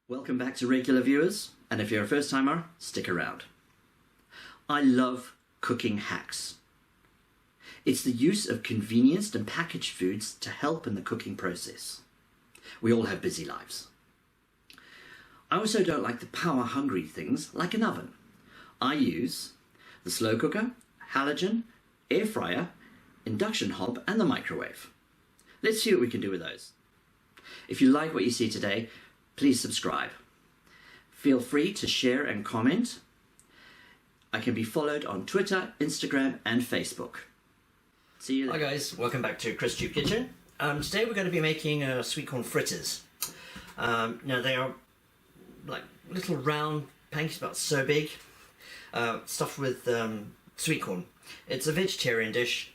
Welcome back to regular viewers, and if you're a first timer, stick around. I love cooking hacks. It's the use of convenienced and packaged foods to help in the cooking process. We all have busy lives. I also don't like the power-hungry things like an oven. I use the slow cooker, halogen, air fryer, induction hob, and the microwave. Let's see what we can do with those. If you like what you see today, please subscribe. Feel free to share and comment. I can be followed on Twitter, Instagram, and Facebook. See you there. Hi guys, welcome back to ChrisTube Kitchen. Today we're going to be making sweetcorn fritters. Now they are like little round pancakes about so big, stuffed with sweet corn. It's a vegetarian dish,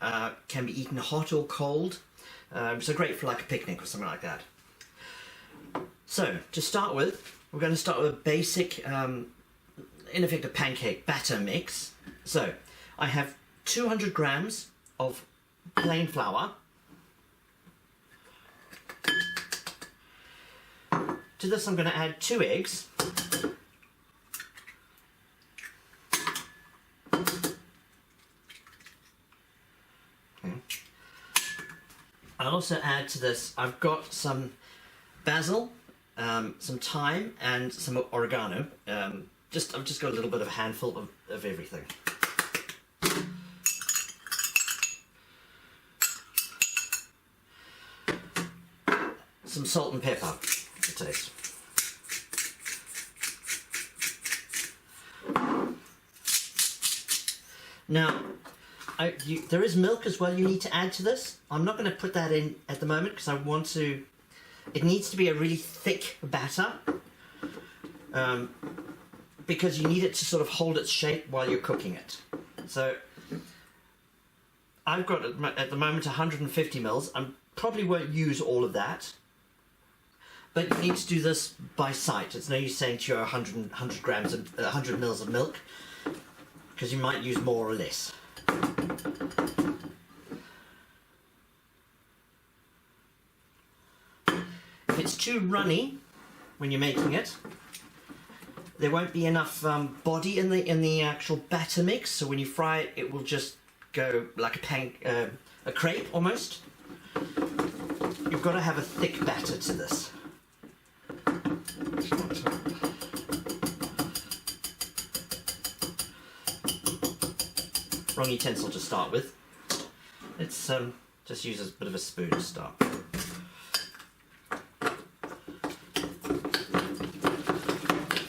can be eaten hot or cold, so great for like a picnic or something like that. So to start with, we're going to start with a basic, in effect a pancake batter mix. So I have 200 grams of plain flour. To this I'm going to add 2 eggs. I'll also add to this, I've got some basil, some thyme and some oregano. I've just got a little bit of a handful of everything. Some salt and pepper to taste. Now, there is milk as well you need to add to this. I'm not going to put that in at the moment because I want to... It needs to be a really thick batter because you need it to sort of hold its shape while you're cooking it. So I've got at the moment 150 mils. I probably won't use all of that, but you need to do this by sight. It's no use saying to you 100 grams of 100 mils of milk because you might use more or less. If it's too runny when you're making it, there won't be enough body in the actual batter mix. So when you fry it, it will just go like a crepe almost. You've got to have a thick batter to this. Wrong utensil to start with. Let's just use a bit of a spoon to start.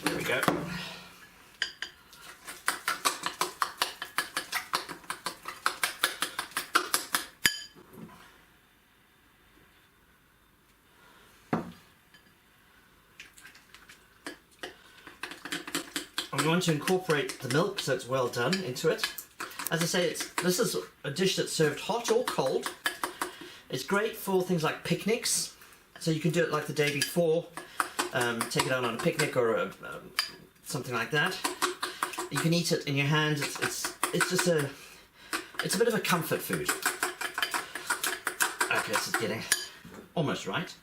There we go. I'm going to incorporate the milk so it's well done into it. As I say, this is a dish that's served hot or cold. It's great for things like picnics, so you can do it like the day before, take it out on a picnic or something like that. You can eat it in your hand. It's just it's a bit of a comfort food. Okay, this is getting almost right.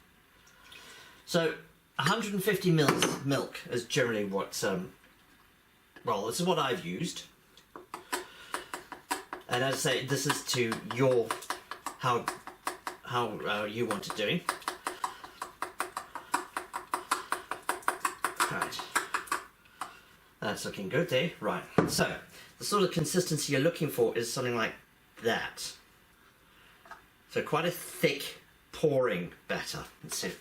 So 150 mils of milk is generally what, well, this is what I've used. And as I say, this is to your, how you want it doing. Right. That's looking good there. Right. So, the sort of consistency you're looking for is something like that. So quite a thick, pouring batter. Let's see. Do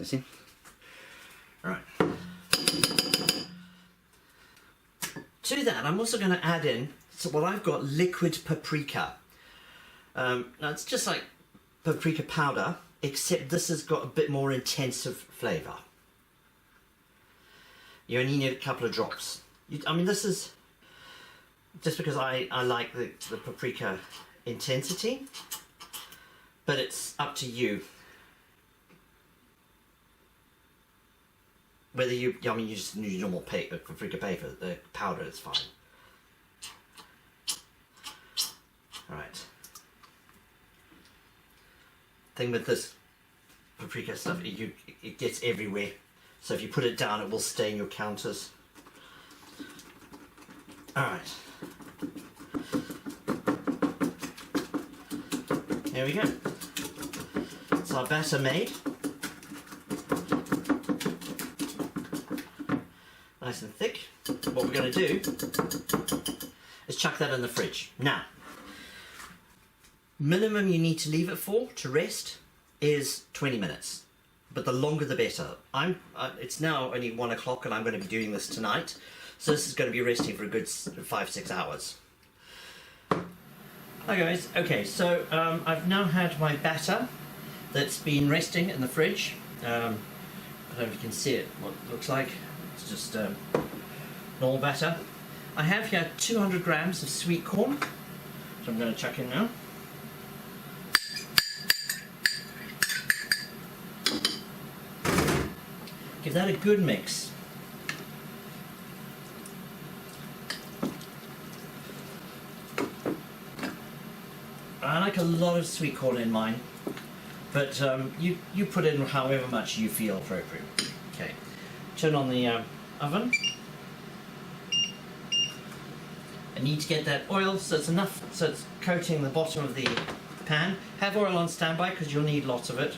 you see? Right. To that, I'm also going to add in, so what I've got, liquid paprika. Now it's just like paprika powder, except this has got a bit more intensive flavour. You only need a couple of drops. I mean, this is just because I like the paprika intensity, but it's up to you. Whether you, I mean, you just use normal paprika paper, the powder is fine. Alright. Thing with this paprika stuff, it gets everywhere. So if you put it down, it will stain your counters. Alright. There we go. It's our batter made. Nice and thick. What we're going to do is chuck that in the fridge. Now, minimum you need to leave it for to rest is 20 minutes. But the longer the better. It's now only 1 o'clock and I'm going to be doing this tonight. So this is going to be resting for a good 5-6 hours. Hi guys, okay, so I've now had my batter that's been resting in the fridge. I don't know if you can see it, what it looks like. It's just normal batter. I have here 200 grams of sweet corn, so I'm going to chuck in now. Give that a good mix. I like a lot of sweet corn in mine, but you put in however much you feel appropriate. Okay, turn on the oven. I need to get that oil so it's enough, so it's coating the bottom of the pan. Have oil on standby because you'll need lots of it.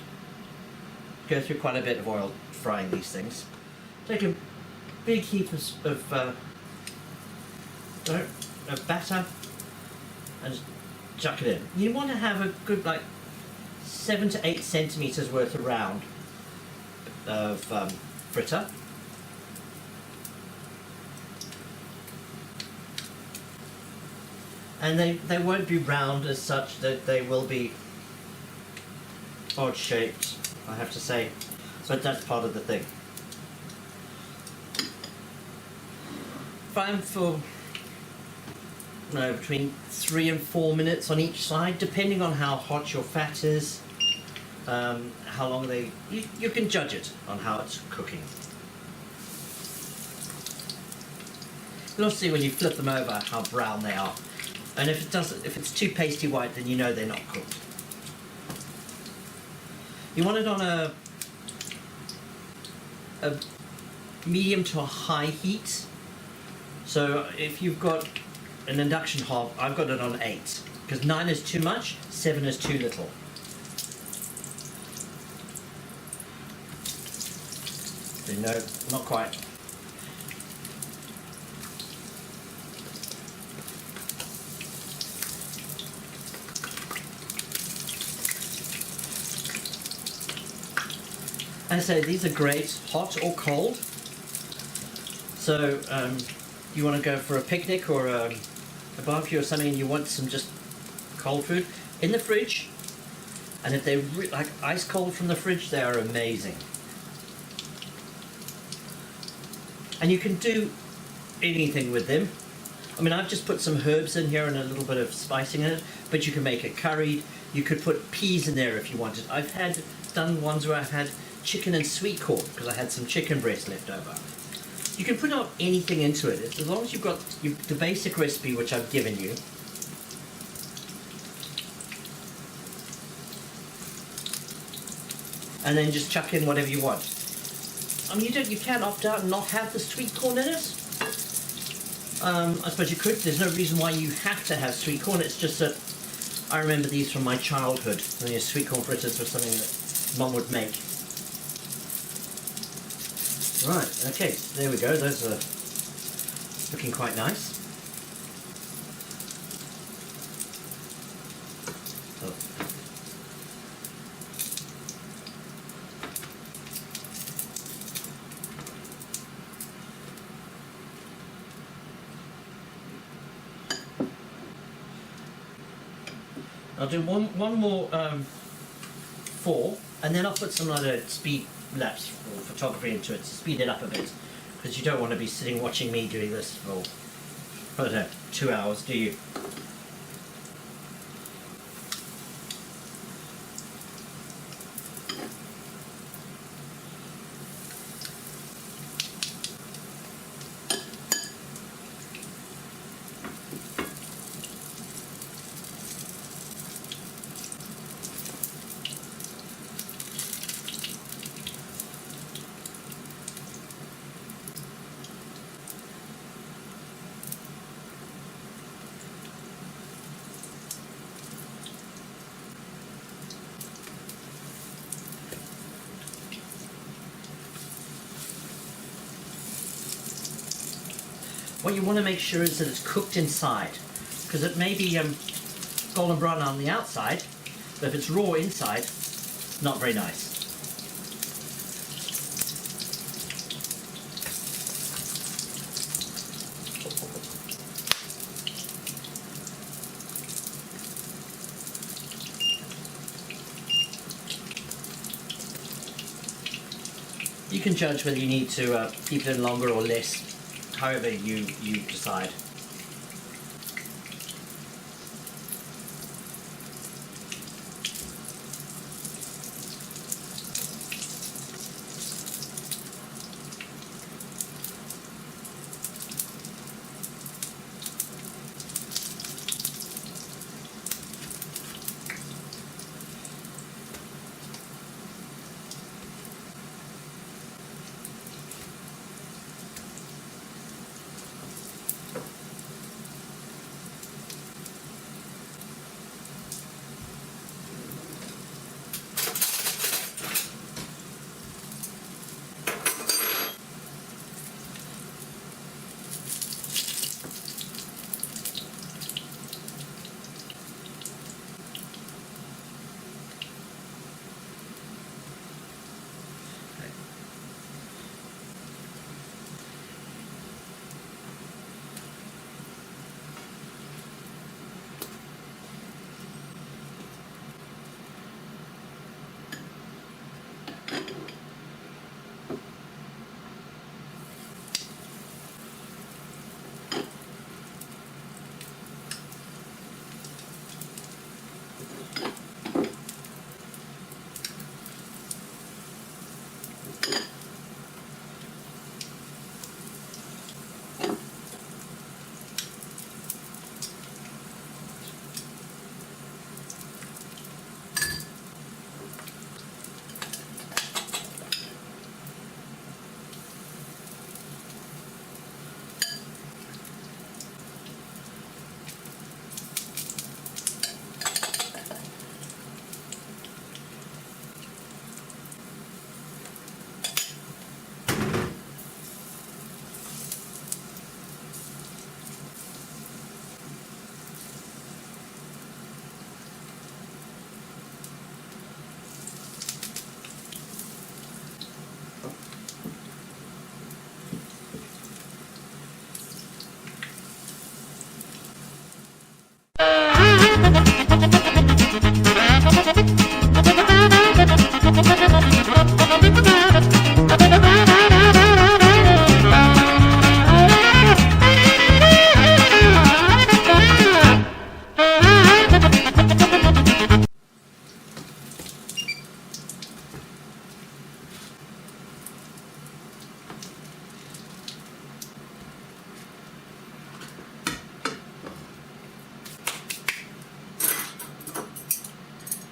Go through quite a bit of oil frying these things. Take a big heap of batter and just chuck it in. You want to have a good 7 to 8 centimeters worth around of fritter. And they won't be round as such, that they will be odd shaped, I have to say, but that's part of the thing. Fry them for between 3 and 4 minutes on each side, depending on how hot your fat is, how long you can judge it on how it's cooking. You'll see when you flip them over how brown they are. And if it's too pasty white, then you know they're not cooked. You want it on a medium to a high heat. So if you've got an induction hob, I've got it on 8, because 9 is too much, 7 is too little. No, not quite. As I say, these are great, hot or cold. So you want to go for a picnic or a barbecue or something, and you want some just cold food in the fridge. And if they're like ice cold from the fridge, they are amazing. And you can do anything with them. I mean, I've just put some herbs in here and a little bit of spicing in it, but you can make it curried. You could put peas in there if you wanted. I've done ones where I've had chicken and sweet corn because I had some chicken breast left over. You can put out anything into it as long as you've got the basic recipe which I've given you. And then just chuck in whatever you want. I mean, you can opt out and not have the sweet corn in it. I suppose you could. There's no reason why you have to have sweet corn. It's just that I remember these from my childhood. And the sweetcorn fritters were something that Mum would make. Right, okay, there we go. Those are looking quite nice. I'll do one more 4, and then I'll put some other speed lapse or photography into it to speed it up a bit, because you don't want to be sitting watching me doing this for, I don't know, 2 hours, do you? what you want to make sure is that it's cooked inside, because it may be golden brown on the outside, but if it's raw inside, not very nice. You can judge whether you need to keep it in longer or less, however you decide.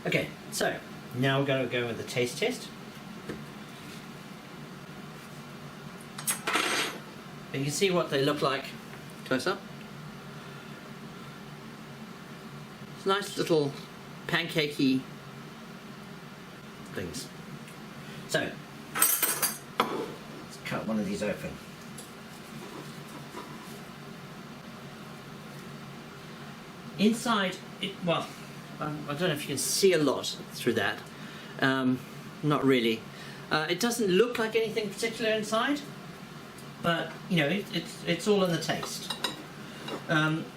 Okay, so now we're going to go with the taste test. And you can see what they look like close up. It's nice little pancakey things. So, let's cut one of these open. Inside, well, I don't know if you can see a lot through that. Not really. It doesn't look like anything particular inside, but you know, it's all in the taste.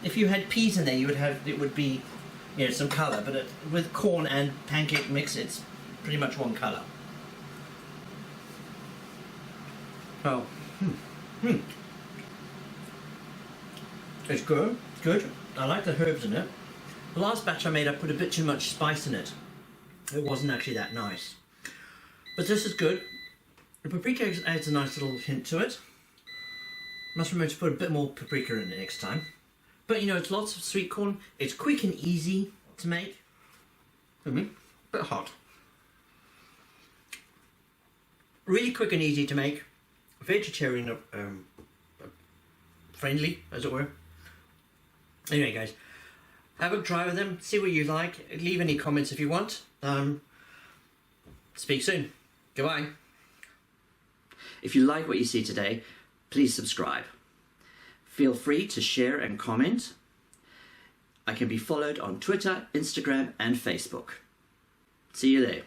If you had peas in there, it would be, you know, some colour. But with corn and pancake mix, it's pretty much one colour. Oh, it's good. Good. I like the herbs in it. The last batch I made, I put a bit too much spice in it. It wasn't actually that nice. But this is good. The paprika adds a nice little hint to it. Must remember to put a bit more paprika in it next time. But you know, it's lots of sweet corn. It's quick and easy to make. Bit hot. Really quick and easy to make. Vegetarian friendly, as it were. Anyway, guys, have a try with them. See what you like. Leave any comments if you want. Speak soon. Goodbye. If you like what you see today, please subscribe. Feel free to share and comment. I can be followed on Twitter, Instagram and Facebook. See you there.